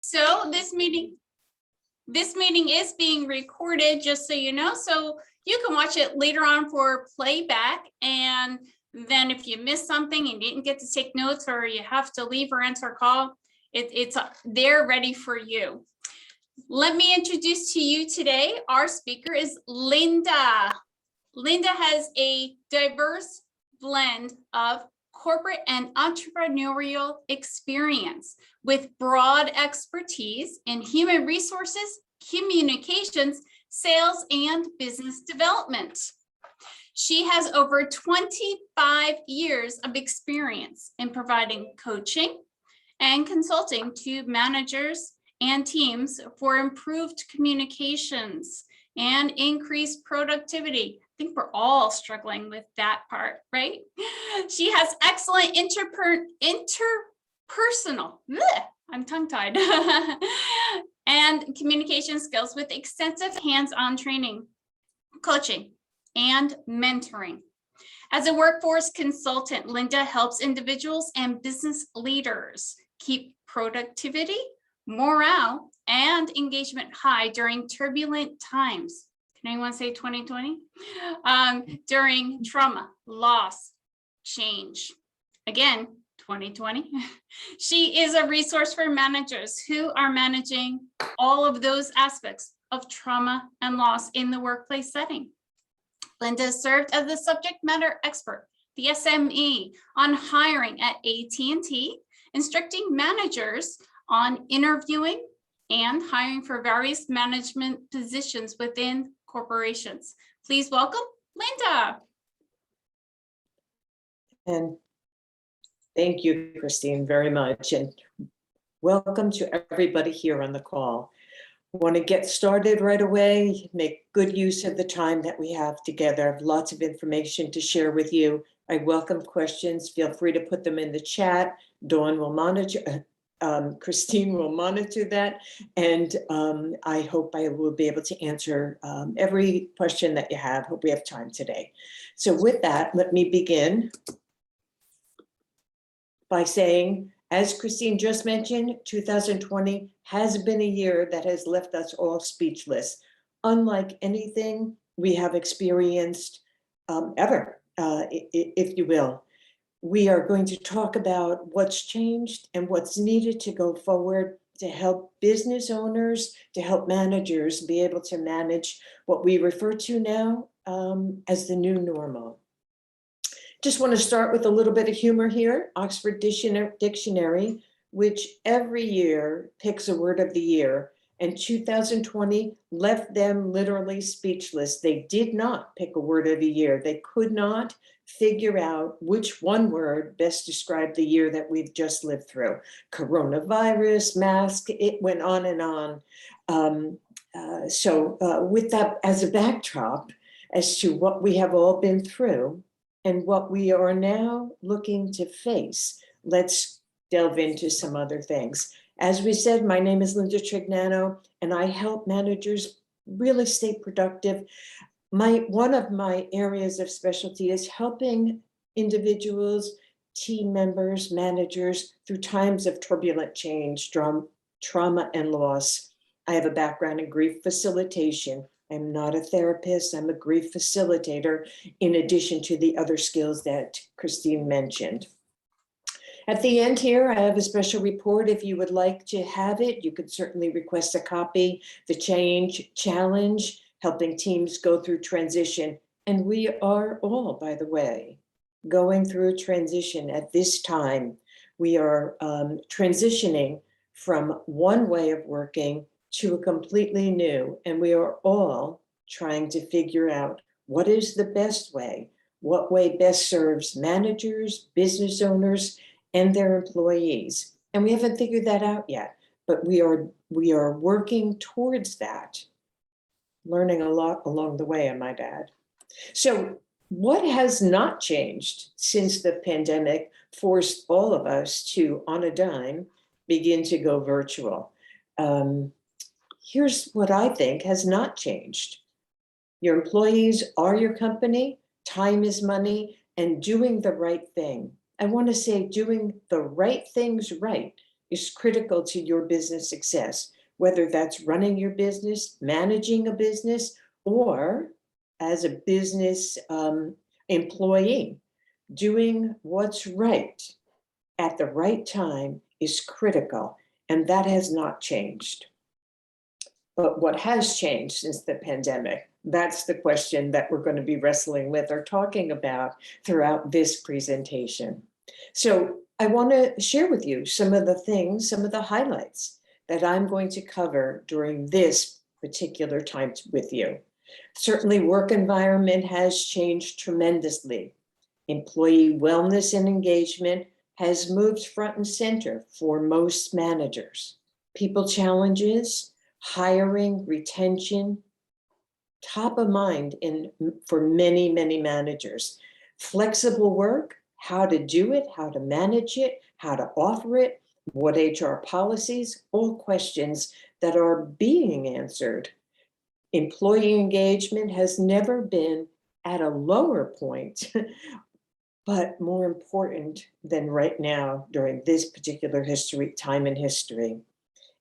So this meeting is being recorded, just so you know, so you can watch it later on for playback. And then if you missed something and didn't get to take notes, or you have to leave or answer a call, it's there ready for you. Let me introduce to you today, our speaker is Linda. Linda has a diverse blend of corporate and entrepreneurial experience with broad expertise in human resources, communications, sales, and business development. She has over 25 years of experience in providing coaching and consulting to managers and teams for improved communications and increased productivity. I think we're all struggling with that part, right? She has excellent interpersonal, I'm tongue-tied, and communication skills with extensive hands-on training, coaching, and mentoring. As a workforce consultant, Linda helps individuals and business leaders keep productivity, morale, and engagement high during turbulent times. Can anyone say 2020? During trauma, loss, change. Again, 2020. She is a resource for managers who are managing all of those aspects of trauma and loss in the workplace setting. Linda served as the subject matter expert, the SME, on hiring at AT&T, instructing managers on interviewing and hiring for various management positions within corporations. Please welcome Linda. And thank you, Christine, very much. And welcome to everybody here on the call. I want to get started right away, make good use of the time that we have together. I have lots of information to share with you. I welcome questions. Feel free to put them in the chat. Dawn will monitor, Christine will monitor that. And I hope I will be able to answer every question that you have. Hope we have time today. So with that, let me begin by saying, as Christine just mentioned, 2020 has been a year that has left us all speechless, unlike anything we have experienced ever, if you will. We are going to talk about what's changed and what's needed to go forward to help business owners, to help managers be able to manage what we refer to now as the new normal. Just want to start with a little bit of humor here. Oxford Dictionary, which every year picks a word of the year, and 2020 left them literally speechless. They did not pick a word of the year. They could not figure out which one word best described the year that we've just lived through. Coronavirus, mask, it went on and on. With that as a backdrop as to what we have all been through, and what we are now looking to face, let's delve into some other things. As we said, my name is Linda Trignano, and I help managers really stay productive. One of my areas of specialty is helping individuals, team members, managers through times of turbulent change, trauma, and loss. I have a background in grief facilitation. I'm not a therapist, I'm a grief facilitator, in addition to the other skills that Christine mentioned. At the end here, I have a special report. If you would like to have it, you could certainly request a copy. The Change Challenge, helping teams go through transition. And we are all, by the way, going through transition at this time. We are transitioning from one way of working to a completely new, and we are all trying to figure out what is the best way, what way best serves managers, business owners, and their employees. And we haven't figured that out yet, but we are working towards that, learning a lot along the way, I might add. So what has not changed since the pandemic forced all of us to, on a dime, begin to go virtual? Here's what I think has not changed. Your employees are your company, time is money, and doing the right thing. I want to say doing the right things right is critical to your business success, whether that's running your business, managing a business, or as a business employee. Doing what's right at the right time is critical, and that has not changed. But what has changed since the pandemic? That's the question that we're going to be wrestling with or talking about throughout this presentation. So I want to share with you some of the things, some of the highlights that I'm going to cover during this particular time with you. Certainly, work environment has changed tremendously. Employee wellness and engagement has moved front and center for most managers. People challenges, hiring, retention, top of mind for many, many managers. Flexible work, how to do it, how to manage it, how to offer it, what HR policies, all questions that are being answered. Employee engagement has never been at a lower point, but more important than right now during this particular time in history.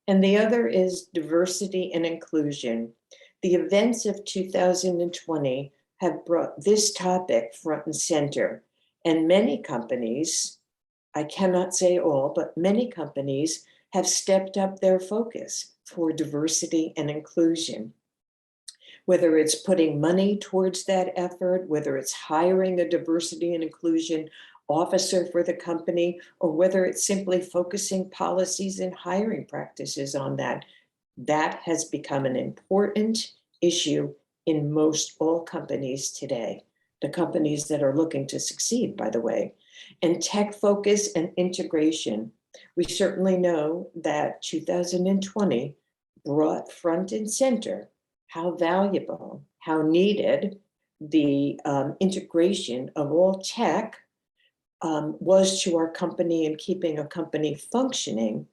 And the other is diversity and inclusion. The events of 2020 have brought this topic front and center. And many companies, I cannot say all, but many companies have stepped up their focus for diversity and inclusion. Whether it's putting money towards that effort, whether it's hiring a diversity and inclusion officer for the company, or whether it's simply focusing policies and hiring practices on that, that has become an important issue in most all companies today. The companies that are looking to succeed, by the way. And tech focus and integration. We certainly know that 2020 brought front and center how valuable, how needed the integration of all tech was to our company and keeping a company functioning.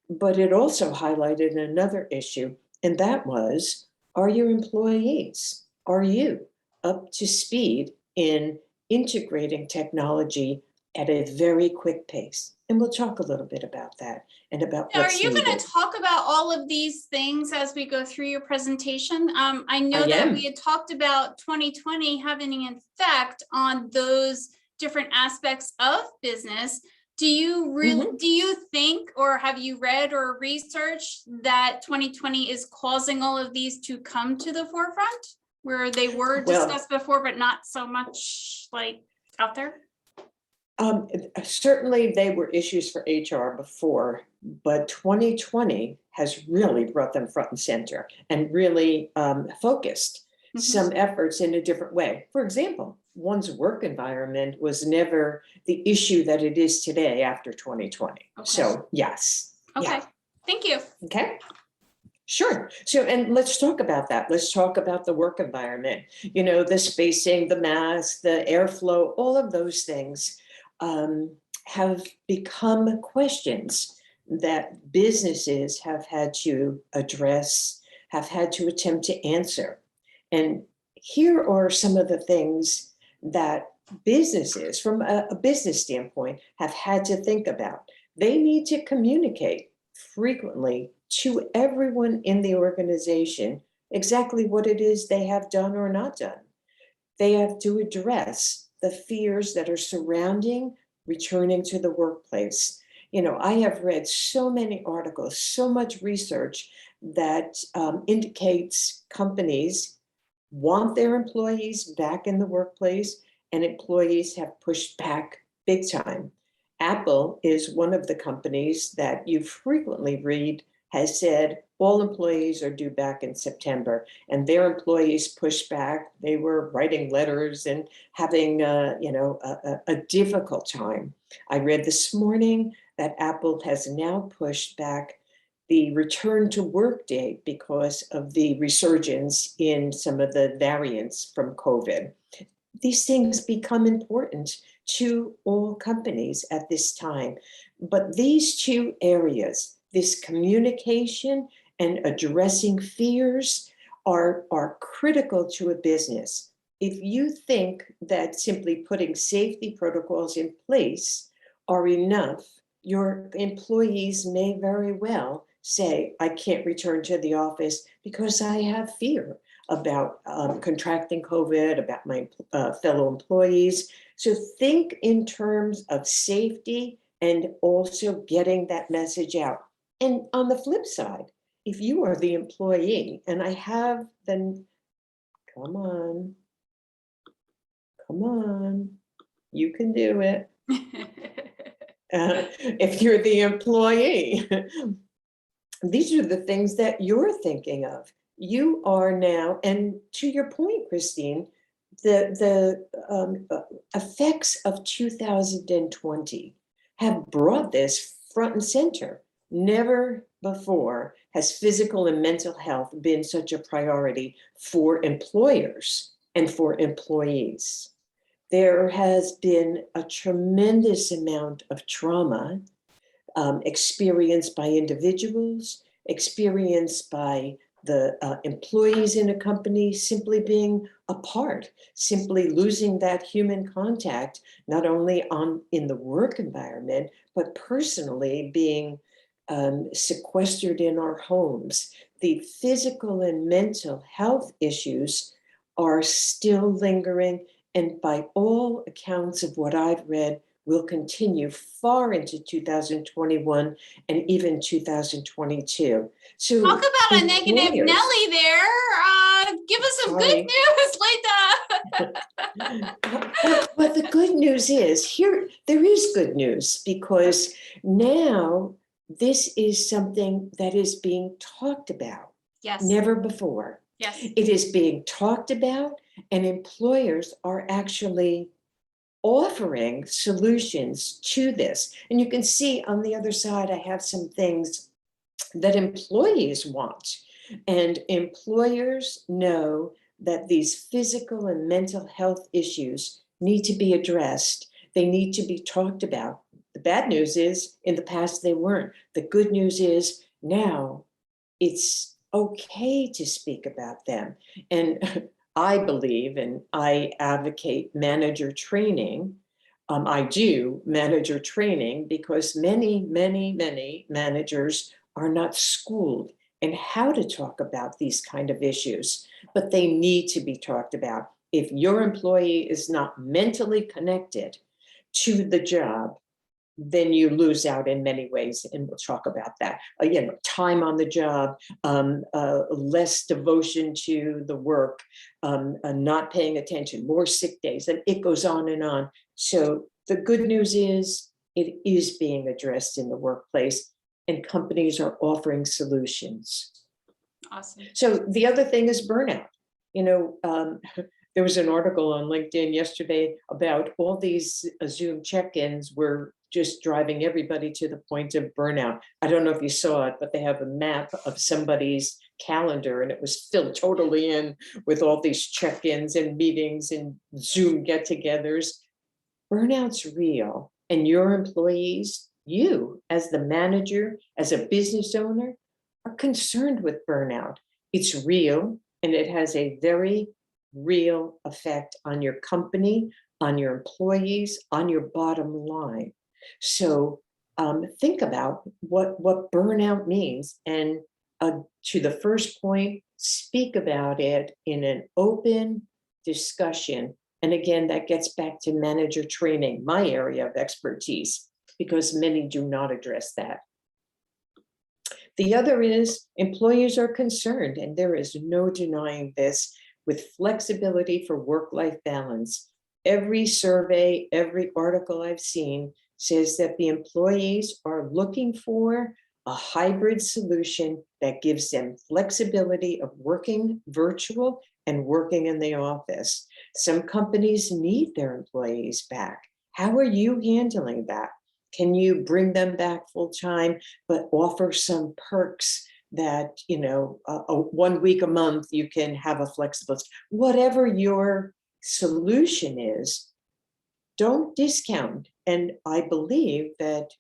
But it also highlighted another issue, and that was, are your employees, are you up to speed in integrating technology at a very quick pace? And we'll talk a little bit about that and about Now, are what's you going needed. to talk about all of these things as we go through your presentation? I know I that am. we had talked about 2020 having an effect on those different aspects of business. Do you really, do you think, or have you read or researched that 2020 is causing all of these to come to the forefront, where they were discussed before, but not so much like out there? Certainly they were issues for HR before, but 2020 has really brought them front and center and really focused some efforts in a different way. For example, one's work environment was never the issue that it is today after 2020. Okay. So yes. Okay, yeah. Thank you. Okay. Sure. So, and let's talk about that. Let's talk about the work environment, you know, the spacing, the mask, the airflow, all of those things have become questions that businesses have had to address, have had to attempt to answer. And here are some of the things that businesses, from a business standpoint, have had to think about. They need to communicate frequently to everyone in the organization exactly what it is they have done or not done. They have to address the fears that are surrounding returning to the workplace. You know, I have read so many articles, so much research that indicates companies want their employees back in the workplace, and employees have pushed back big time. Apple is one of the companies that you frequently read has said all employees are due back in September, and their employees pushed back. They were writing letters and having a difficult time. I read this morning that Apple has now pushed back the return to work date because of the resurgence in some of the variants from COVID. These things become important to all companies at this time. But these two areas, this communication and addressing fears, are critical to a business. If you think that simply putting safety protocols in place are enough your employees may very well say, I can't return to the office because I have fear about contracting COVID, about my fellow employees. So think in terms of safety and also getting that message out. And on the flip side, if you are the employee, and I have the, come on, you can do it. If you're the employee, these are the things that you're thinking of. You are now, and to your point, Christine, the effects of 2020 have brought this front and center. Never before has physical and mental health been such a priority for employers and for employees. There has been a tremendous amount of trauma experienced by individuals, experienced by the employees in a company, simply being apart, simply losing that human contact, not only in the work environment, but personally being sequestered in our homes. The physical and mental health issues are still lingering, and by all accounts of what I've read, will continue far into 2021 and even 2022. So Talk about a negative employers- Nelly there. Give us some good Sorry. news, Lita. But the good news is there is good news, because now this is something that is being talked about. Yes. Never before. Yes. It is being talked about, and employers are actually offering solutions to this. And you can see on the other side, I have some things that employees want. And employers know that these physical and mental health issues need to be addressed. They need to be talked about. The bad news is, in the past, they weren't. The good news is now it's okay to speak about them. And I believe, and I advocate manager training. I do manager training because many managers are not schooled in how to talk about these kind of issues, but they need to be talked about. If your employee is not mentally connected to the job, then you lose out in many ways, and we'll talk about that. Time on the job, less devotion to the work, not paying attention, more sick days, and it goes on and on. So the good news is it is being addressed in the workplace, and companies are offering solutions. Awesome. So the other thing is burnout. There was an article on LinkedIn yesterday about all these Zoom check-ins were just driving everybody to the point of burnout. I don't know if you saw it, but they have a map of somebody's calendar, and it was filled totally in with all these check-ins and meetings and Zoom get-togethers. Burnout's real, and your employees, you as the manager, as a business owner, are concerned with burnout. It's real, and it has a very real effect on your company, on your employees, on your bottom line. So think about what burnout means, and to the first point, speak about it in an open discussion. And again, that gets back to manager training, my area of expertise, because many do not address that. The other is employers are concerned, and there is no denying this, with flexibility for work-life balance. Every survey, every article I've seen says that the employees are looking for a hybrid solution that gives them flexibility of working virtual and working in the office. Some companies need their employees back. How are you handling that? Can you bring them back full time, but offer some perks that, 1 week a month, you can have a flexible, whatever your solution is, don't discount. And I believe that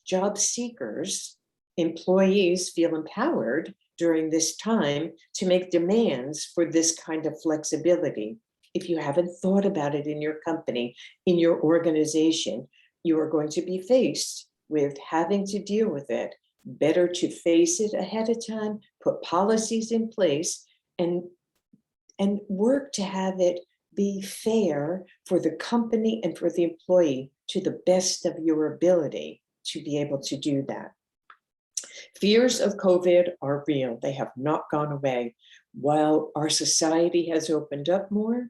job seekers, employees feel empowered during this time to make demands for this kind of flexibility. If you haven't thought about it in your company, in your organization, you are going to be faced with having to deal with it, better to face it ahead of time, put policies in place, and work to have it be fair for the company and for the employee to the best of your ability to be able to do that. Fears of COVID are real. They have not gone away. While our society has opened up more,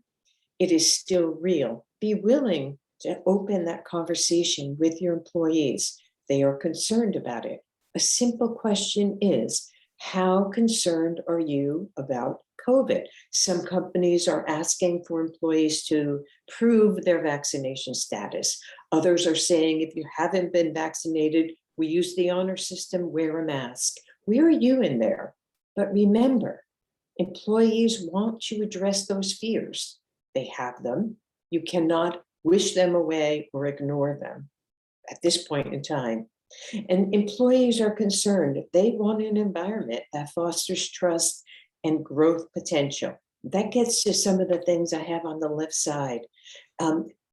it is still real. Be willing to open that conversation with your employees. They are concerned about it. A simple question is, how concerned are you about COVID? Some companies are asking for employees to prove their vaccination status. Others are saying, if you haven't been vaccinated, we use the honor system, wear a mask. Where are you in there? But remember, employees want to address those fears. They have them. You cannot wish them away or ignore them at this point in time. And employees are concerned. They want an environment that fosters trust and growth potential. That gets to some of the things I have on the left side.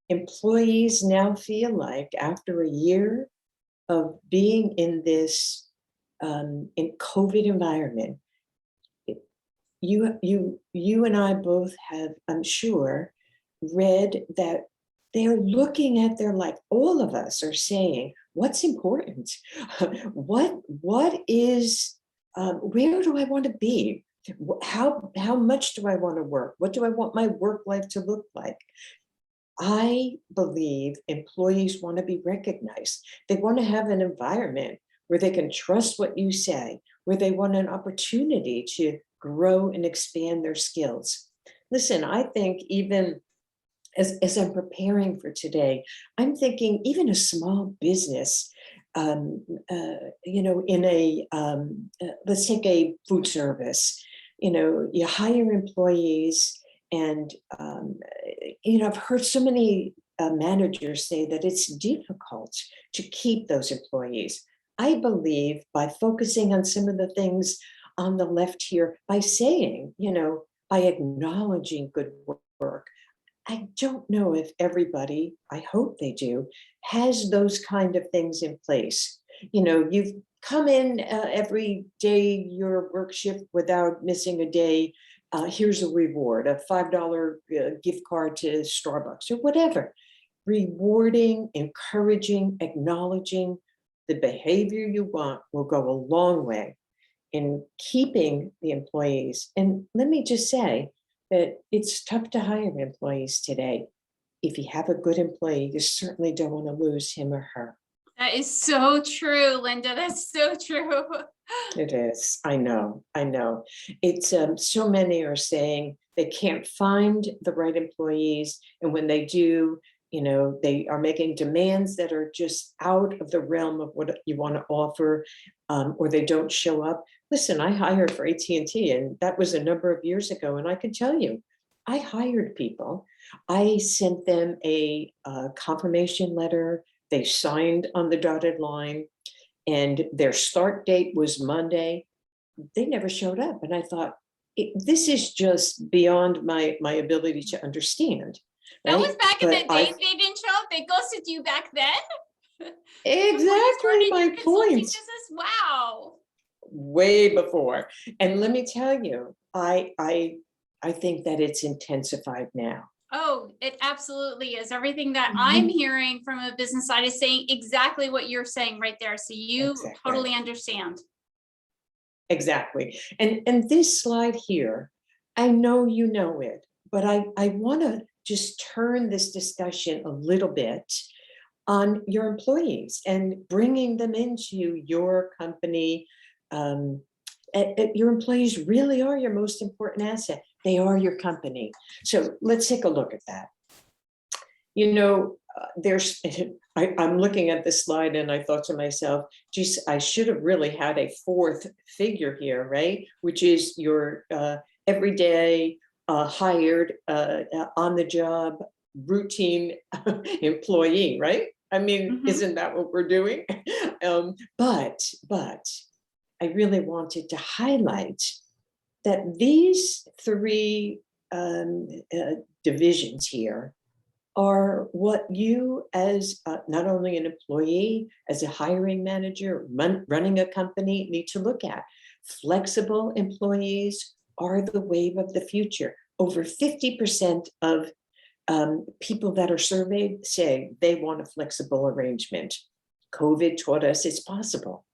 Employees now feel like after a year of being in this in COVID environment, you and I both have, I'm sure, read that they're looking at their life. All of us are saying, what's important? What is, where do I want to be? How much do I want to work? What do I want my work life to look like? I believe employees want to be recognized. They want to have an environment where they can trust what you say, where they want an opportunity to grow and expand their skills. Listen, I think even as I'm preparing for today, I'm thinking even a small business, in a, let's take a food service, you hire employees and, I've heard so many managers say that it's difficult to keep those employees. I believe by focusing on some of the things on the left here, by saying, by acknowledging good work, I don't know if everybody, I hope they do, has those kind of things in place. You've come in every day, your work shift without missing a day. Here's a reward, a $5 gift card to Starbucks or whatever. Rewarding, encouraging, acknowledging the behavior you want will go a long way in keeping the employees. And let me just say that it's tough to hire employees today. If you have a good employee, you certainly don't want to lose him or her. That is so true, Linda. That's so true. It is. I know. It's so many are saying they can't find the right employees. And when they do, they are making demands that are just out of the realm of what you want to offer, or they don't show up. Listen, I hired for AT&T, and that was a number of years ago. And I can tell you, I hired people. I sent them a confirmation letter. They signed on the dotted line, and their start date was Monday. They never showed up. And I thought, this is just beyond my ability to understand. That right? was back in But the day. They didn't show up. They ghosted you back then. Exactly my point. Business. Wow. Way before. And let me tell you, I think that it's intensified now. Oh, it absolutely is. Everything that I'm hearing from a business side is saying exactly what you're saying right there. So you totally understand. Exactly. And this slide here, I know you know it, but I want to just turn this discussion a little bit on your employees and bringing them into your company. Your employees really are your most important asset. They are your company. So let's take a look at that. I'm looking at this slide and I thought to myself, geez, I should have really had a fourth figure here, right? Which is your everyday hired on the job routine employee, right? I mean, isn't that what we're doing? But I really wanted to highlight that these three divisions here are what you as not only an employee, as a hiring manager, running a company need to look at. Flexible employees are the wave of the future. Over 50% of people that are surveyed say they want a flexible arrangement. COVID taught us it's possible.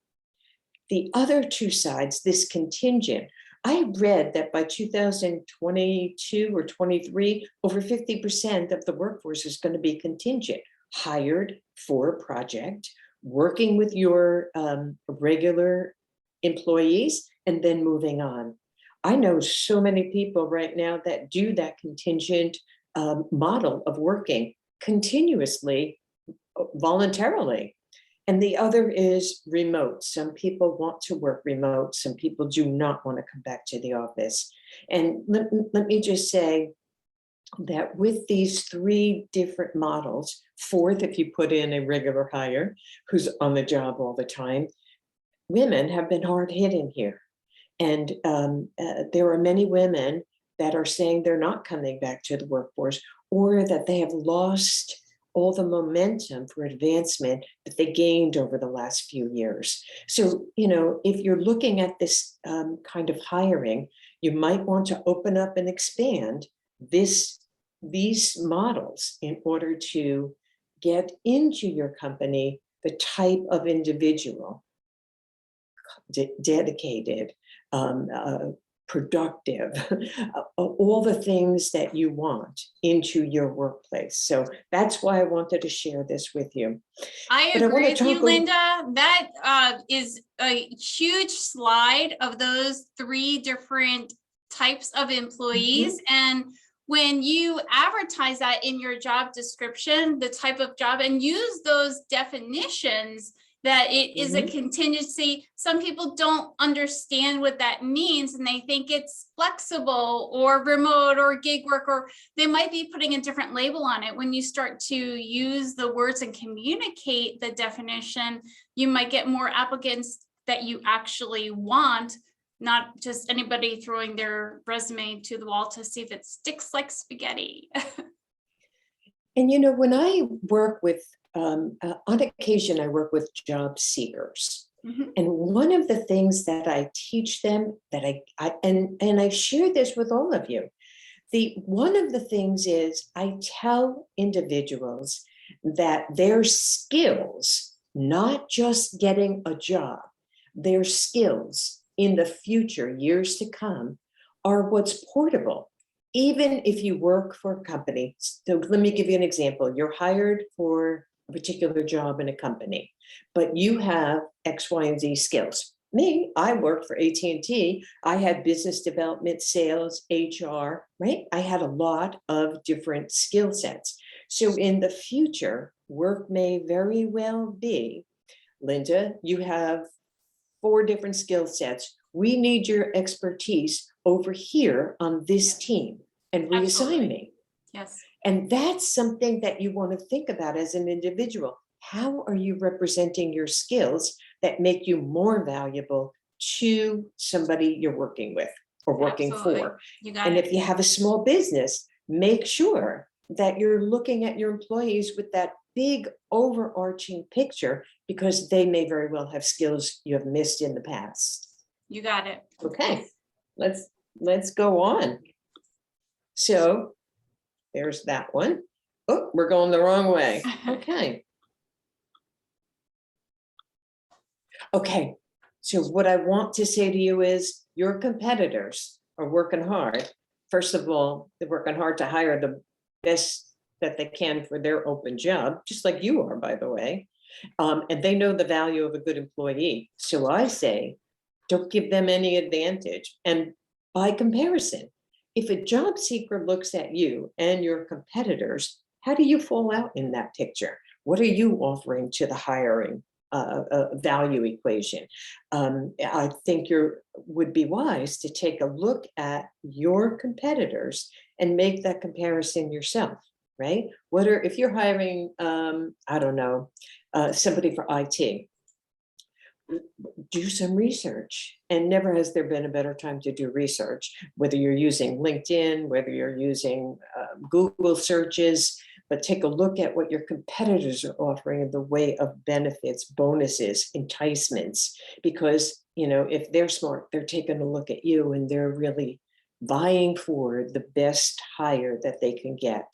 The other two sides, this contingent, I read that by 2022 or 23, over 50% of the workforce is going to be contingent, hired for a project, working with your regular employees, and then moving on. I know so many people right now that do that contingent model of working continuously, voluntarily. And the other is remote. Some people want to work remote. Some people do not want to come back to the office. And let me just say that with these three different models, fourth, if you put in a regular hire who's on the job all the time, women have been hard hit in here. And there are many women that are saying they're not coming back to the workforce, or that they have lost all the momentum for advancement that they gained over the last few years. So, if you're looking at this kind of hiring, you might want to open up and expand these models in order to get into your company the type of individual, dedicated, productive, all the things that you want into your workplace. So that's why I wanted to share this with you. I agree with you, Linda. That is a huge slide of those three different types of employees. Mm-hmm. And when you advertise that in your job description, the type of job, and use those definitions, that it is a contingency. Some people don't understand what that means, and they think it's flexible or remote or gig work, or they might be putting a different label on it. When you start to use the words and communicate the definition, you might get more applicants that you actually want, not just anybody throwing their resume to the wall to see if it sticks like spaghetti. And when I work with on occasion, I work with job seekers. Mm-hmm. And one of the things that I teach them, that I share this with all of you, one of the things is I tell individuals that their skills, not just getting a job, their skills in the future, years to come, are what's portable. Even if you work for a company. So let me give you an example. You're hired for a particular job in a company, but you have X, Y, and Z skills. Me, I worked for AT&T. I had business development, sales, HR, right? I had a lot of different skill sets. So in the future, work may very well be, Linda, you have 4 different skill sets. We need your expertise over here on this team, and reassign me. Yes. And that's something that you want to think about as an individual. How are you representing your skills that make you more valuable to somebody you're working with or working for? And if you have a small business, make sure that you're looking at your employees with that big overarching picture, because they may very well have skills you have missed in the past. You got it. Okay, let's go on. So there's that one. Oh, we're going the wrong way. Okay. Okay, so what I want to say to you is your competitors are working hard. First of all, they're working hard to hire the best that they can for their open job, just like you are, by the way. And they know the value of a good employee. So I say, don't give them any advantage. And by comparison, if a job seeker looks at you and your competitors, how do you fall out in that picture? What are you offering to the hiring value equation? I think would be wise to take a look at your competitors and make that comparison yourself, right? If you're hiring, I don't know, somebody for IT, do some research. And never has there been a better time to do research, whether you're using LinkedIn, whether you're using Google searches, but take a look at what your competitors are offering in the way of benefits, bonuses, enticements, because, if they're smart, they're taking a look at you and they're really vying for the best hire that they can get.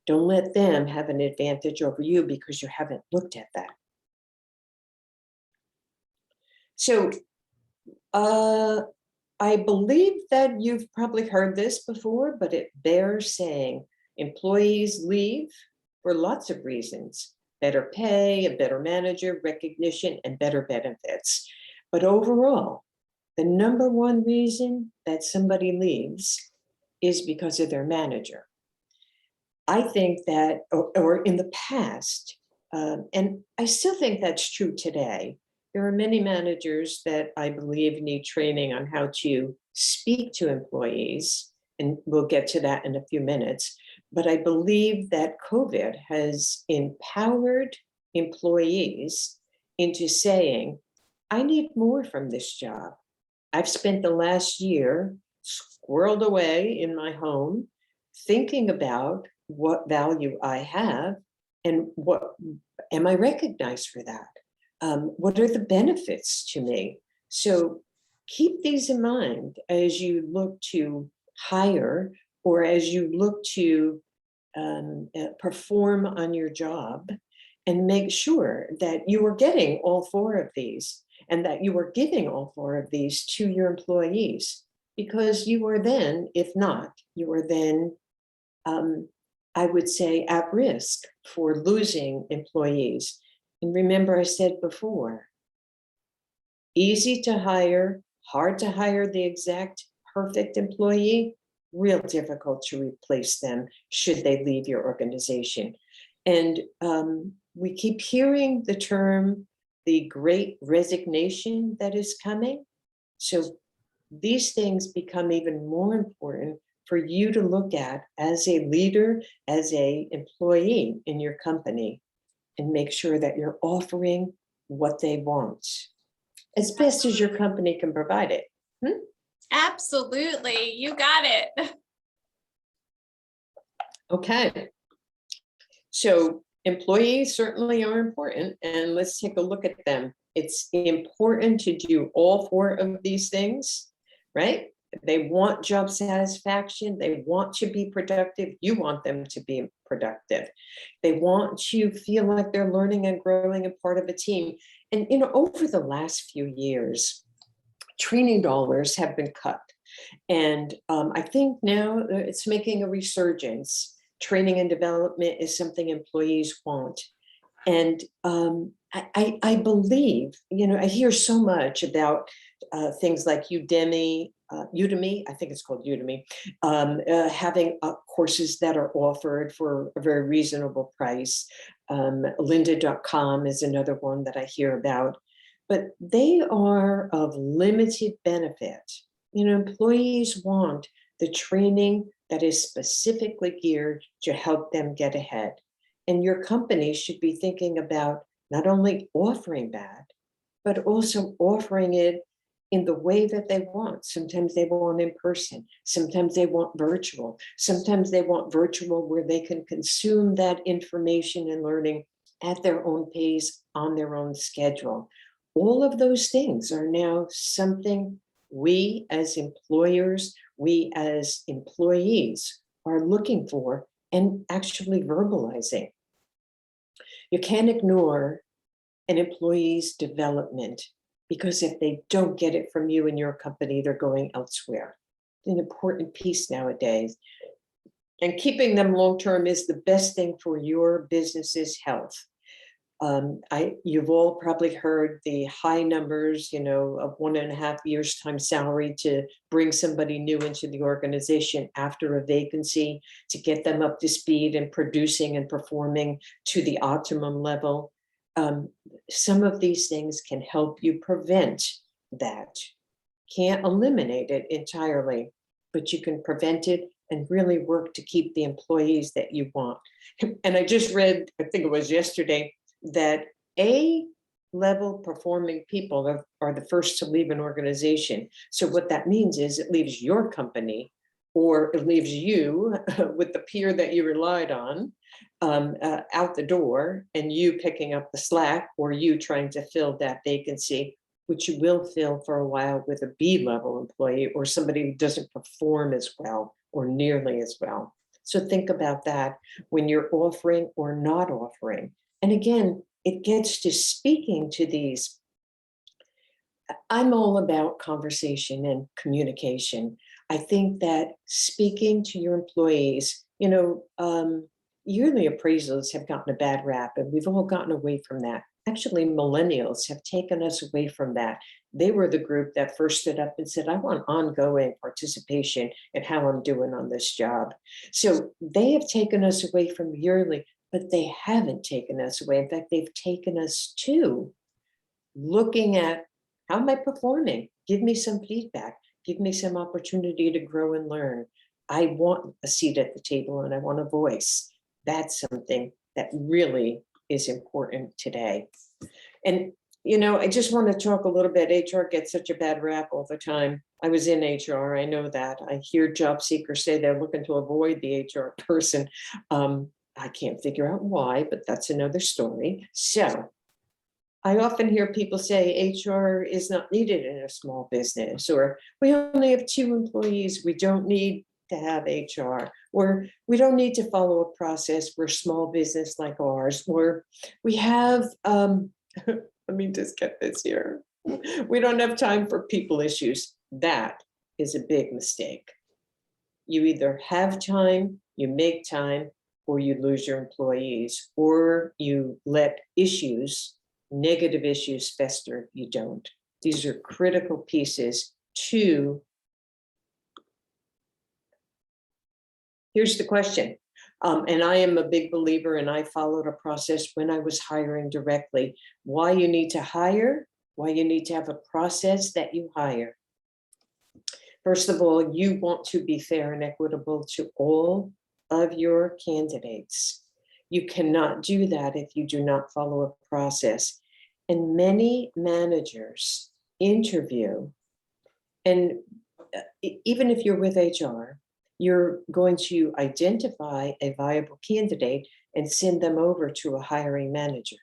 Don't let them have an advantage over you because you haven't looked at that. So I believe that you've probably heard this before, but it bears saying employees leave for lots of reasons: better pay, a better manager, recognition, and better benefits. But overall, the number one reason that somebody leaves is because of their manager. I think that, or in the past, and I still think that's true today, there are many managers that I believe need training on how to speak to employees, and we'll get to that in a few minutes. But I believe that COVID has empowered employees into saying, I need more from this job. I've spent the last year squirreled away in my home, thinking about what value I have and what am I recognized for that? What are the benefits to me? So keep these in mind as you look to hire or as you look to perform on your job, and make sure that you are getting all four of these and that you are giving all four of these to your employees, because you are then, if not, you are then, I would say, at risk for losing employees. And remember, I said before, easy to hire, hard to hire the exact perfect employee, real difficult to replace them should they leave your organization. And we keep hearing the term, the great resignation that is coming. So these things become even more important for you to look at as a leader, as an employee in your company, and make sure that you're offering what they want as best as your company can provide it. Absolutely. You got it. Okay. So employees certainly are important, and let's take a look at them. It's important to do all four of these things, right? They want job satisfaction. They want to be productive. You want them to be productive. They want to feel like they're learning and growing and part of a team. And, over the last few years, training dollars have been cut. And I think now it's making a resurgence. Training and development is something employees want. And I believe, I hear so much about things like Udemy, I think it's called Udemy, having courses that are offered for a very reasonable price. Lynda.com is another one that I hear about, but they are of limited benefit. Employees want the training that is specifically geared to help them get ahead. And your company should be thinking about not only offering that, but also offering it in the way that they want. Sometimes they want in person. Sometimes they want virtual. Sometimes they want virtual where they can consume that information and learning at their own pace, on their own schedule. All of those things are now something we as employers, we as employees are looking for and actually verbalizing. You can't ignore an employee's development, because if they don't get it from you and your company, they're going elsewhere. It's an important piece nowadays. And keeping them long-term is the best thing for your business's health. You've all probably heard the high numbers, of 1.5 years time salary to bring somebody new into the organization after a vacancy, to get them up to speed and producing and performing to the optimum level. Some of these things can help you prevent that. Can't eliminate it entirely, but you can prevent it and really work to keep the employees that you want. And I just read, I think it was yesterday, that A-level performing people are the first to leave an organization. So what that means is it leaves your company or it leaves you with the peer that you relied on out the door, and you picking up the slack, or you trying to fill that vacancy, which you will fill for a while with a B-level employee or somebody who doesn't perform as well or nearly as well. So think about that when you're offering or not offering. And again, it gets to speaking to these. I'm all about conversation and communication. I think that speaking to your employees, yearly appraisals have gotten a bad rap, and we've all gotten away from that. Actually, millennials have taken us away from that. They were the group that first stood up and said, I want ongoing participation in how I'm doing on this job. So they have taken us away from yearly, but they haven't taken us away. In fact, they've taken us to looking at, how am I performing? Give me some feedback. Give me some opportunity to grow and learn. I want a seat at the table and I want a voice. That's something that really is important today. And, I just want to talk a little bit. HR gets such a bad rap all the time. I was in HR. I know that. I hear job seekers say they're looking to avoid the HR person. I can't figure out why, but that's another story. So I often hear people say HR is not needed in a small business, or we only have 2 employees. We don't need to have HR, or we don't need to follow a process for a small business like ours, or we have, let me just get this here. We don't have time for people issues. That is a big mistake. You either have time, you make time, or you lose your employees, or you let negative issues fester if you don't. These are critical pieces to. Here's the question. And I am a big believer, and I followed a process when I was hiring directly. Why you need to hire, why you need to have a process that you hire. First of all, you want to be fair and equitable to all of your candidates. You cannot do that if you do not follow a process. And many managers interview, and even if you're with HR, you're going to identify a viable candidate and send them over to a hiring manager.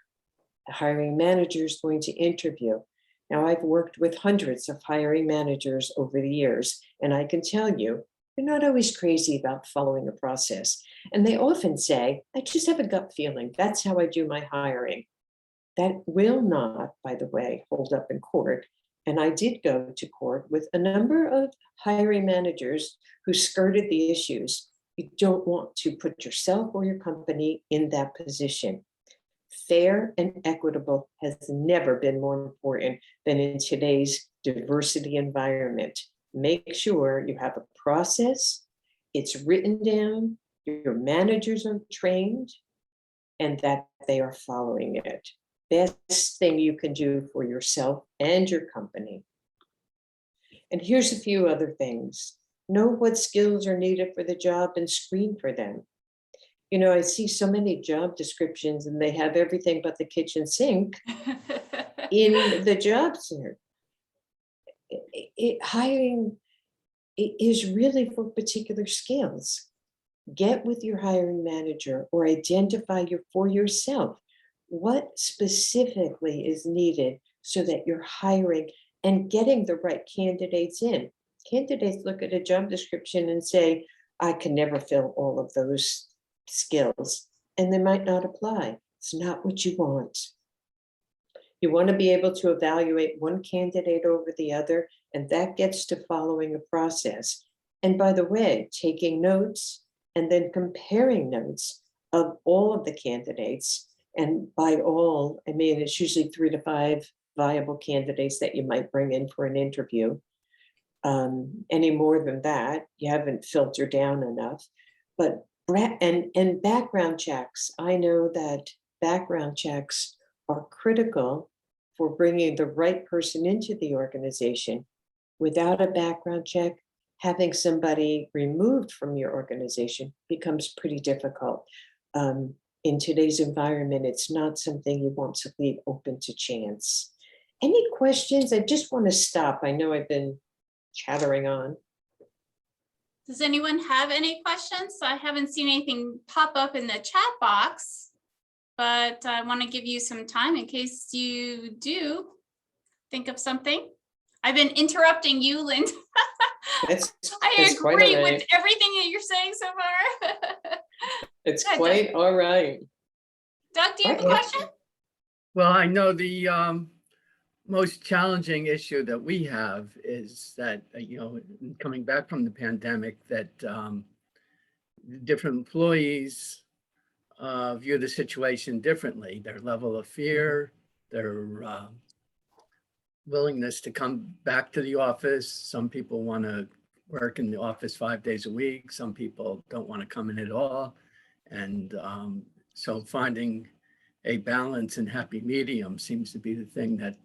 The hiring manager is going to interview. Now, I've worked with hundreds of hiring managers over the years, and I can tell you, they're not always crazy about following a process. And they often say, I just have a gut feeling. That's how I do my hiring. That will not, by the way, hold up in court. And I did go to court with a number of hiring managers who skirted the issues. You don't want to put yourself or your company in that position. Fair and equitable has never been more important than in today's diversity environment. Make sure you have a process, it's written down, your managers are trained, and that they are following it. Best thing you can do for yourself and your company. And here's a few other things. Know what skills are needed for the job and screen for them. I see so many job descriptions and they have everything but the kitchen sink in the job search. Hiring is really for particular skills. Get with your hiring manager or identify for yourself what specifically is needed so that you're hiring and getting the right candidates in. Candidates look at a job description and say, I can never fill all of those skills, and they might not apply. It's not what you want. You want to be able to evaluate one candidate over the other, and that gets to following a process. And by the way, taking notes and then comparing notes of all of the candidates. And by all, I mean, it's usually 3 to 5 viable candidates that you might bring in for an interview. Any more than that, you haven't filtered down enough. But and background checks, I know that background checks are critical for bringing the right person into the organization. Without a background check, having somebody removed from your organization becomes pretty difficult. In today's environment, it's not something you want to leave open to chance. Any questions? I just want to stop. I know I've been chattering on. Does anyone have any questions? I haven't seen anything pop up in the chat box, but I want to give you some time in case you do think of something. I've been interrupting you, Linda. That's I quite agree all with right. everything that you're saying so far. It's Go ahead, quite all right. Doug, do you have a Okay. question? Well, I know the most challenging issue that we have is that, coming back from the pandemic, that different employees view the situation differently, their level of fear, their willingness to come back to the office. Some people want to work in the office 5 days a week. Some people don't want to come in at all. And so finding a balance and happy medium seems to be the thing that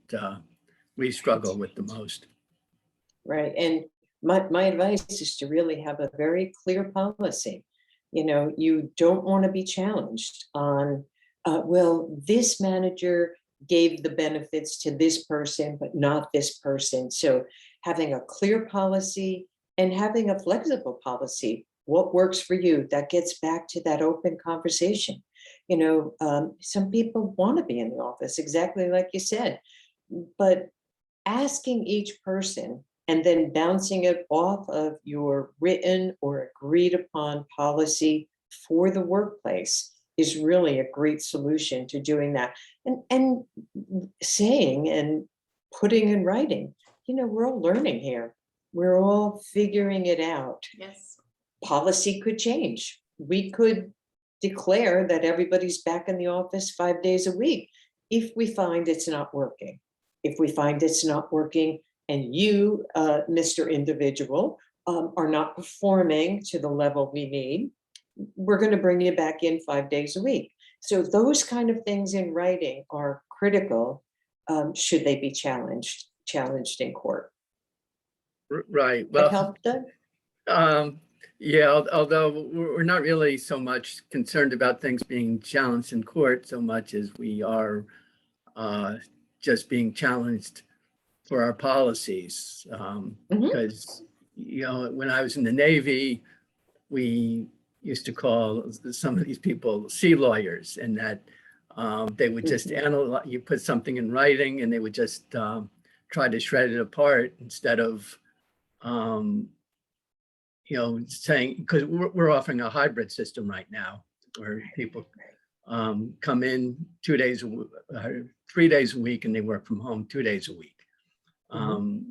we struggle with the most. Right. And my advice is to really have a very clear policy. You don't want to be challenged on, well, this manager gave the benefits to this person, but not this person. So having a clear policy and having a flexible policy, what works for you, that gets back to that open conversation. Some people want to be in the office, exactly like you said, but asking each person and then bouncing it off of your written or agreed upon policy for the workplace is really a great solution to doing that. And saying and putting in writing, we're all learning here. We're all figuring it out. Yes. Policy could change. We could declare that everybody's back in the office 5 days a week if we find it's not working. If we find it's not working and you, Mr. Individual, are not performing to the level we need, we're going to bring you back in 5 days a week. So those kind of things in writing are critical should they be challenged in court. Right. That Well, help, Doug? yeah, although we're not really so much concerned about things being challenged in court so much as we are just being challenged for our policies. Because, when I was in the Navy, we used to call some of these people sea lawyers, and that they would just analyze, you put something in writing and they would just try to shred it apart instead of, saying, because we're offering a hybrid system right now where people come in 3 days a week and they work from home 2 days a week.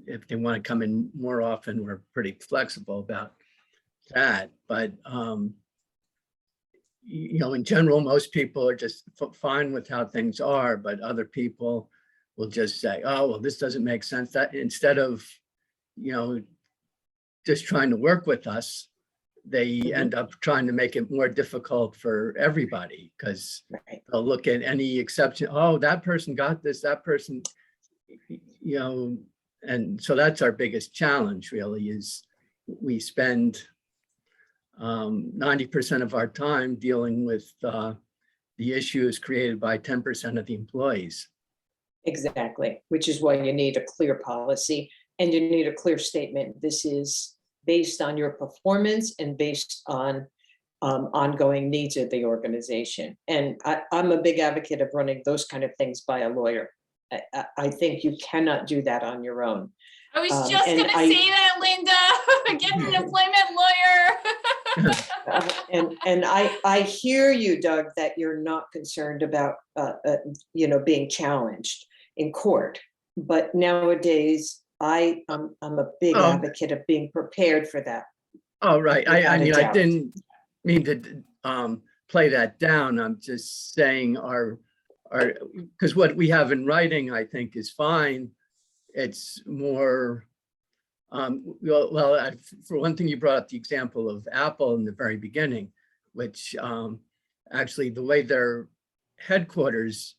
If they want to come in more often, we're pretty flexible about that. But, in general, most people are just fine with how things are, but other people will just say, oh, well, this doesn't make sense. That instead of, just trying to work with us, they end up trying to make it more difficult for everybody because they'll look at any exception. Oh, that person got this, that person, and so that's our biggest challenge really is we spend 90% of our time dealing with the issues created by 10% of the employees. Exactly, which is why you need a clear policy and you need a clear statement. This is based on your performance and based on ongoing needs of the organization. And I'm a big advocate of running those kind of things by a lawyer. I think you cannot do that on your own. I was just going to say that, Linda. Get an employment lawyer. And I hear you, Doug, that you're not concerned about being challenged in court. But nowadays, I'm a big advocate of being prepared for that. Oh, right. I mean, I didn't mean to play that down. I'm just saying because what we have in writing, I think, is fine. It's more, for one thing, you brought up the example of Apple in the very beginning, which actually the way their headquarters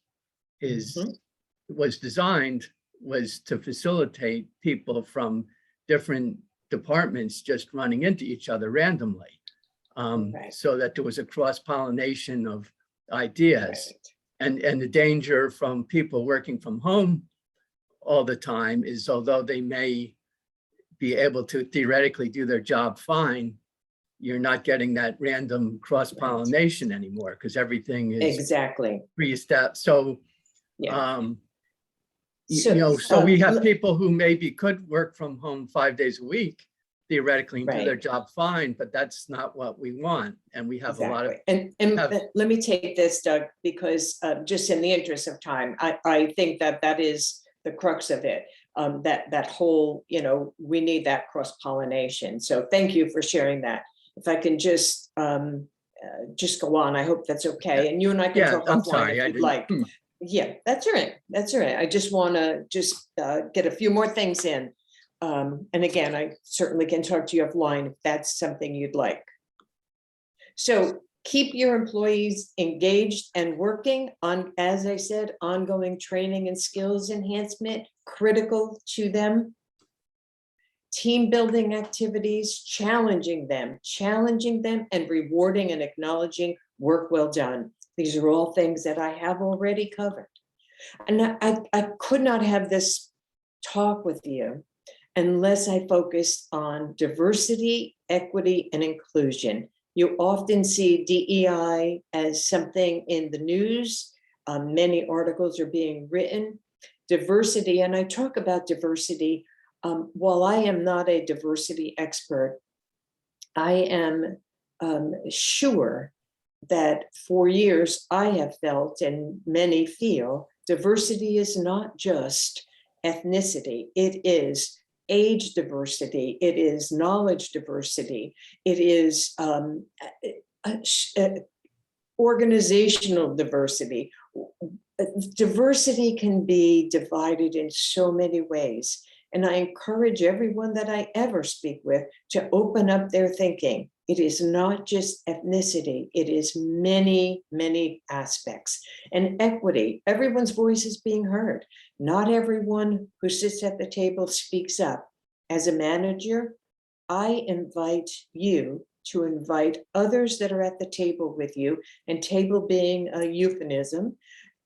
was designed was to facilitate people from different departments just running into each other randomly, so that there was a cross-pollination of ideas. And the danger from people working from home all the time is, although they may be able to theoretically do their job fine, you're not getting that random cross-pollination anymore because everything is Exactly. pre-established. So, Yeah. so we have people who maybe could work from home 5 days a week, theoretically, and do their Right. job fine, but that's not what we want. And we have a lot of, Let me take this, Doug, because just in the interest of time, I think that is the crux of it. That whole, we need that cross-pollination. So thank you for sharing that. If I can just go on, I hope that's okay. And you and I can talk I'm offline sorry, if I you'd didn't. like. Yeah, that's all right. That's all right. I just want to get a few more things in. And again, I certainly can talk to you offline if that's something you'd like. So keep your employees engaged and working on, as I said, ongoing training and skills enhancement, critical to them. Team building activities, challenging them and rewarding and acknowledging work well done. These are all things that I have already covered. And I could not have this talk with you unless I focused on diversity, equity, and inclusion. You often see DEI as something in the news. Many articles are being written. Diversity, and I talk about diversity, while I am not a diversity expert, I am sure that for years I have felt, and many feel, diversity is not just ethnicity. It is age diversity. It is knowledge diversity. It is organizational diversity. Diversity can be divided in so many ways. And I encourage everyone that I ever speak with to open up their thinking. It is not just ethnicity, it is many, many aspects. And equity, everyone's voice is being heard. Not everyone who sits at the table speaks up. As a manager, I invite you to invite others that are at the table with you, and table being a euphemism,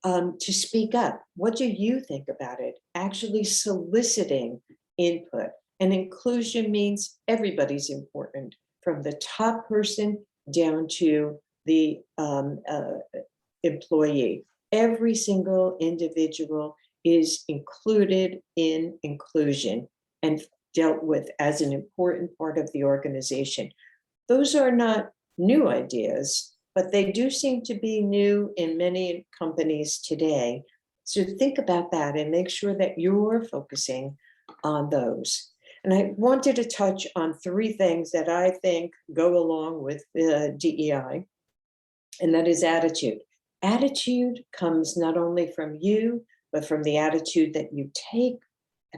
to speak up. What do you think about it? Actually soliciting input. And inclusion means everybody's important, from the top person down to the employee. Every single individual is included in inclusion and dealt with as an important part of the organization. Those are not new ideas, but they do seem to be new in many companies today. So think about that and make sure that you're focusing on those. And I wanted to touch on 3 things that I think go along with DEI, and that is attitude. Attitude comes not only from you, but from the attitude that you take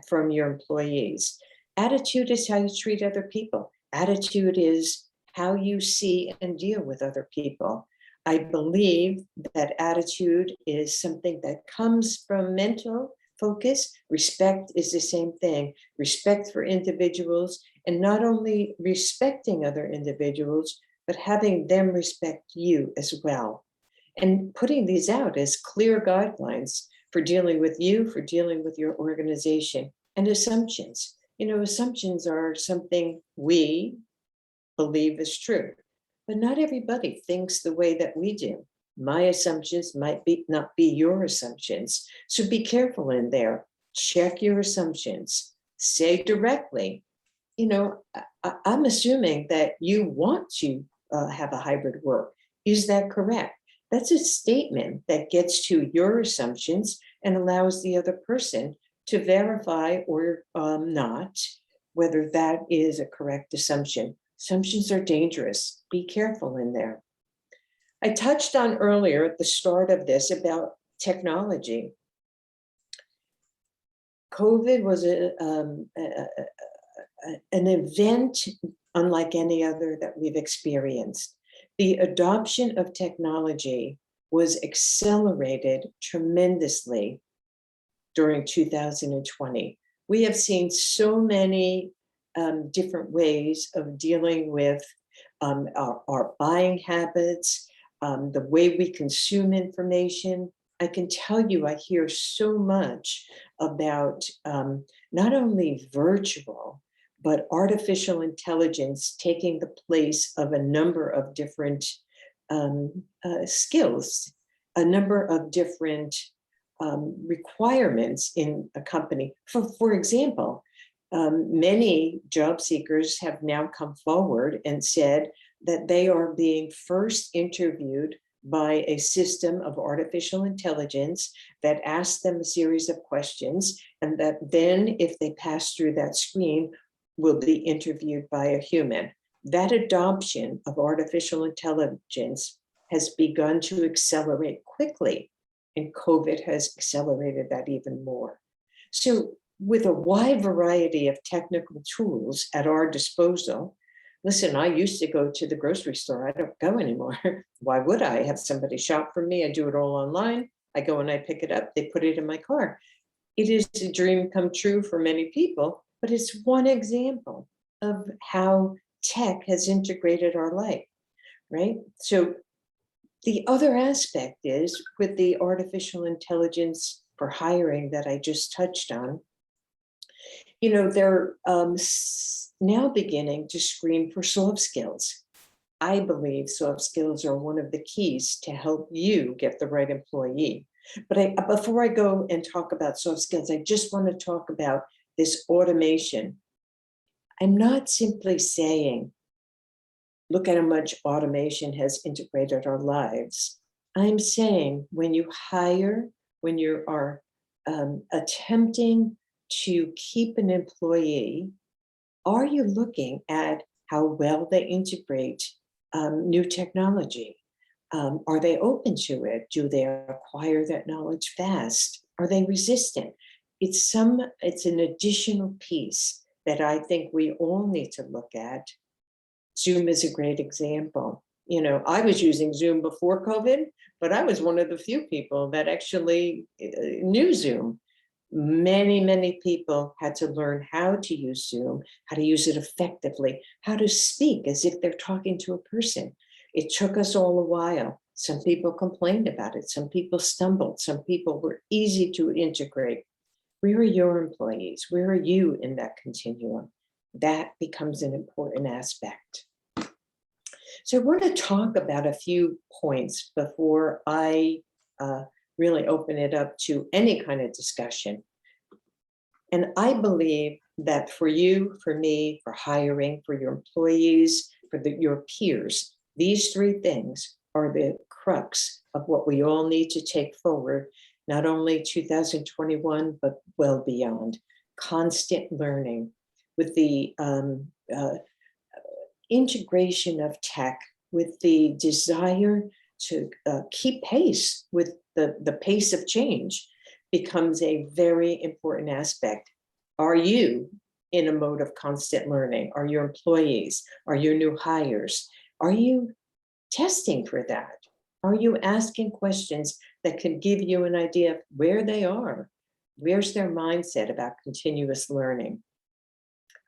from your employees. Attitude is how you treat other people. Attitude is how you see and deal with other people. I believe that attitude is something that comes from mental focus. Respect is the same thing. Respect for individuals, and not only respecting other individuals, but having them respect you as well. And putting these out as clear guidelines for dealing with you, for dealing with your organization. And assumptions. Assumptions are something we believe is true, but not everybody thinks the way that we do. My assumptions might not be your assumptions. So be careful in there. Check your assumptions. Say directly, I'm assuming that you want to have a hybrid work. Is that correct? That's a statement that gets to your assumptions and allows the other person to verify or not whether that is a correct assumption. Assumptions are dangerous. Be careful in there. I touched on earlier at the start of this about technology. COVID was an event unlike any other that we've experienced. The adoption of technology was accelerated tremendously during 2020. We have seen so many different ways of dealing with our buying habits, the way we consume information. I can tell you, I hear so much about not only virtual, but artificial intelligence taking the place of a number of different skills, a number of different requirements in a company. For example, many job seekers have now come forward and said that they are being first interviewed by a system of artificial intelligence that asks them a series of questions, and that then, if they pass through that screen, will be interviewed by a human. That adoption of artificial intelligence has begun to accelerate quickly, and COVID has accelerated that even more. So with a wide variety of technical tools at our disposal, listen, I used to go to the grocery store. I don't go anymore. Why would I have somebody shop for me? I do it all online. I go and I pick it up. They put it in my car. It is a dream come true for many people, but it's one example of how tech has integrated our life, right? So the other aspect is with the artificial intelligence for hiring that I just touched on, you know, they're now beginning to screen for soft skills. I believe soft skills are one of the keys to help you get the right employee. But before I go and talk about soft skills, I just want to talk about this automation. I'm not simply saying, look at how much automation has integrated our lives. I'm saying when you hire, when you are attempting to keep an employee, are you looking at how well they integrate new technology? Are they open to it? Do they acquire that knowledge fast? Are they resistant? It's an additional piece that I think we all need to look at. Zoom is a great example. You know, I was using Zoom before COVID, but I was one of the few people that actually knew Zoom. Many people had to learn how to use Zoom, how to use it effectively, how to speak as if they're talking to a person. It took us all a while. Some people complained about it. Some people stumbled. Some people were easy to integrate. Where are your employees? Where are you in that continuum? That becomes an important aspect. So I want to talk about a few points before I really open it up to any kind of discussion. And I believe that for you, for me, for hiring, for your employees, for your peers, these three things are the crux of what we all need to take forward, not only 2021, but well beyond. Constant learning with the integration of tech, with the desire to keep pace with the pace of change becomes a very important aspect. Are you in a mode of constant learning? Are your employees? Are your new hires? Are you testing for that? Are you asking questions that can give you an idea of where they are? Where's their mindset about continuous learning?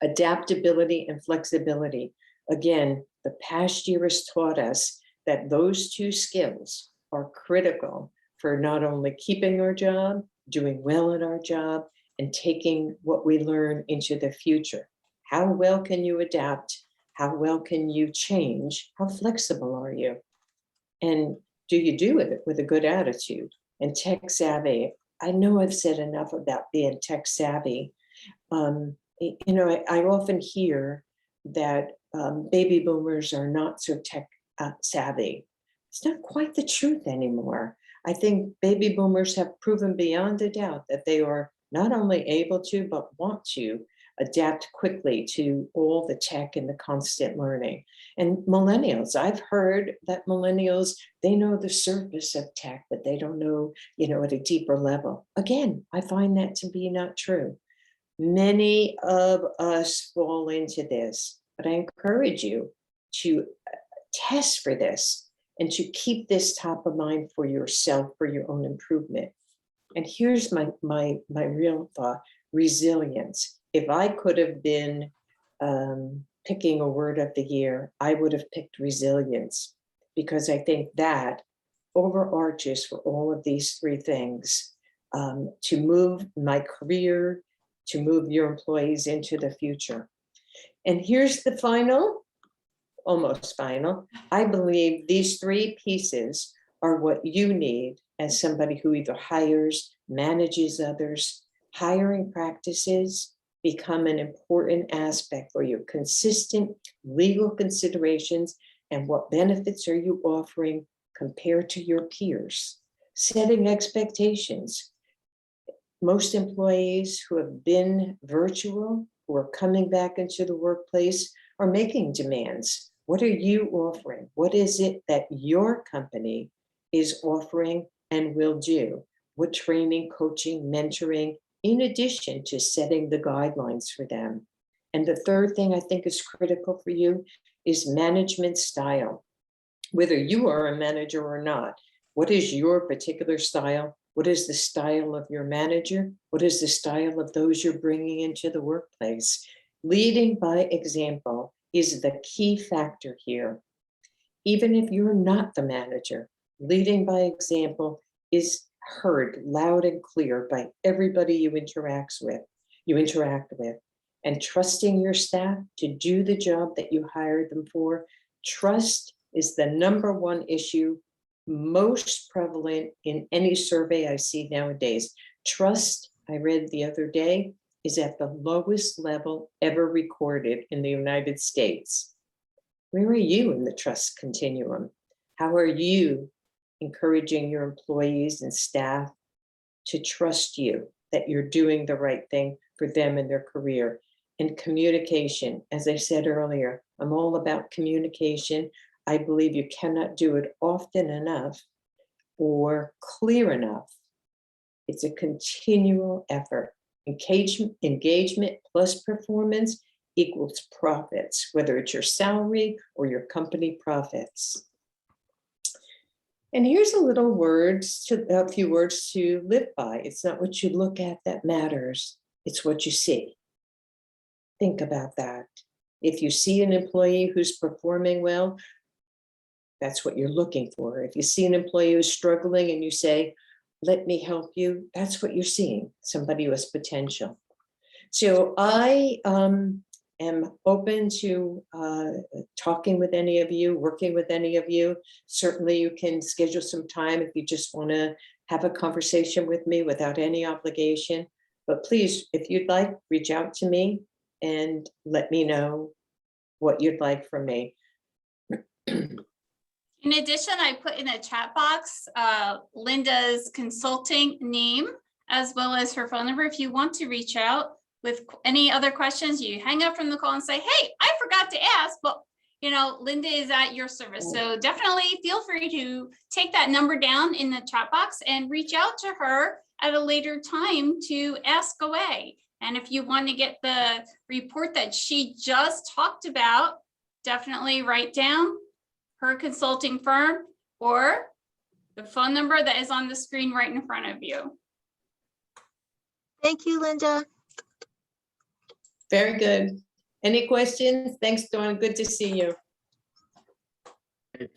Adaptability and flexibility. Again, the past year has taught us that those two skills are critical for not only keeping our job, doing well at our job, and taking what we learn into the future. How well can you adapt? How well can you change? How flexible are you? And do you do it with a good attitude? And tech savvy. I know I've said enough about being tech savvy. You know, I often hear that baby boomers are not so tech savvy. It's not quite the truth anymore. I think baby boomers have proven beyond a doubt that they are not only able to, but want to adapt quickly to all the tech and the constant learning. And millennials, I've heard that millennials, they know the surface of tech, but they don't know, you know, at a deeper level. Again, I find that to be not true. Many of us fall into this, but I encourage you to test for this and to keep this top of mind for yourself, for your own improvement. And here's my real thought: resilience. If I could have been picking a word of the year, I would have picked resilience, because I think that overarches for all of these three things, to move my career, to move your employees into the future. And here's the final, almost final. I believe these three pieces are what you need as somebody who either hires, manages others. Hiring practices become an important aspect for you. Consistent legal considerations and what benefits are you offering compared to your peers. Setting expectations. Most employees who have been virtual, who are coming back into the workplace, are making demands. What are you offering? What is it that your company is offering and will do? What training, coaching, mentoring, in addition to setting the guidelines for them? And the third thing I think is critical for you is management style. Whether you are a manager or not, what is your particular style? What is the style of your manager? What is the style of those you're bringing into the workplace? Leading by example is the key factor here. Even if you're not the manager, leading by example is heard loud and clear by everybody you interact with. And trusting your staff to do the job that you hired them for. Trust is the number one issue most prevalent in any survey I see nowadays. Trust, I read the other day, is at the lowest level ever recorded in the United States. Where are you in the trust continuum? How are you encouraging your employees and staff to trust you that you're doing the right thing for them in their career? And communication, as I said earlier, I'm all about communication. I believe you cannot do it often enough or clear enough. It's a continual effort. Engagement plus performance equals profits, whether it's your salary or your company profits. And here's a few words to live by. It's not what you look at that matters. It's what you see. Think about that. If you see an employee who's performing well, that's what you're looking for. If you see an employee who's struggling and you say, let me help you, that's what you're seeing, somebody who has potential. So I am open to talking with any of you, working with any of you. Certainly you can schedule some time if you just want to have a conversation with me without any obligation. But please, if you'd like, reach out to me and let me know what you'd like from me. In addition, I put in a chat box Linda's consulting name, as well as her phone number. If you want to reach out with any other questions, you hang up from the call and say, hey, I forgot to ask, but Linda is at your service. So definitely feel free to take that number down in the chat box and reach out to her at a later time to ask away. And if you want to get the report that she just talked about, definitely write down her consulting firm or the phone number that is on the screen right in front of you. Thank you, Linda. Very good. Any questions? Thanks, Dawn. Good to see you.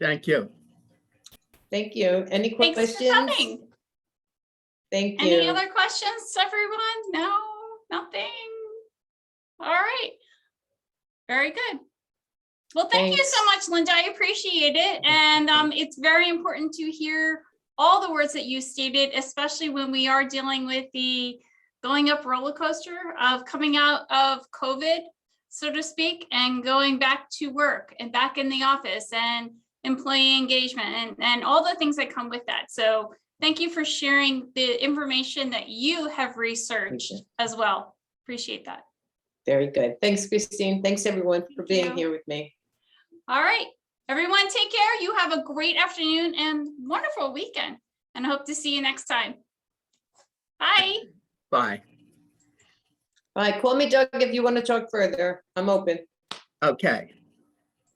Thank you. Thank you. Any Thanks questions? for coming. Thank you. Any other questions, everyone? No, nothing. All right. Very good. Well, thank you so much, Linda. I appreciate it. And it's very important to hear all the words that you stated, especially when we are dealing with the going up roller coaster of coming out of COVID, so to speak, and going back to work and back in the office and employee engagement and all the things that come with that. So thank you for sharing the information that you have researched as well. Appreciate that. Very good. Thanks, Christine. Thanks, everyone, for being you. here with me. All right, everyone, take care. You have a great afternoon and wonderful weekend, and I hope to see you next time. Bye. Bye. All right, call me, Doug, if you want to talk further. I'm open. Okay.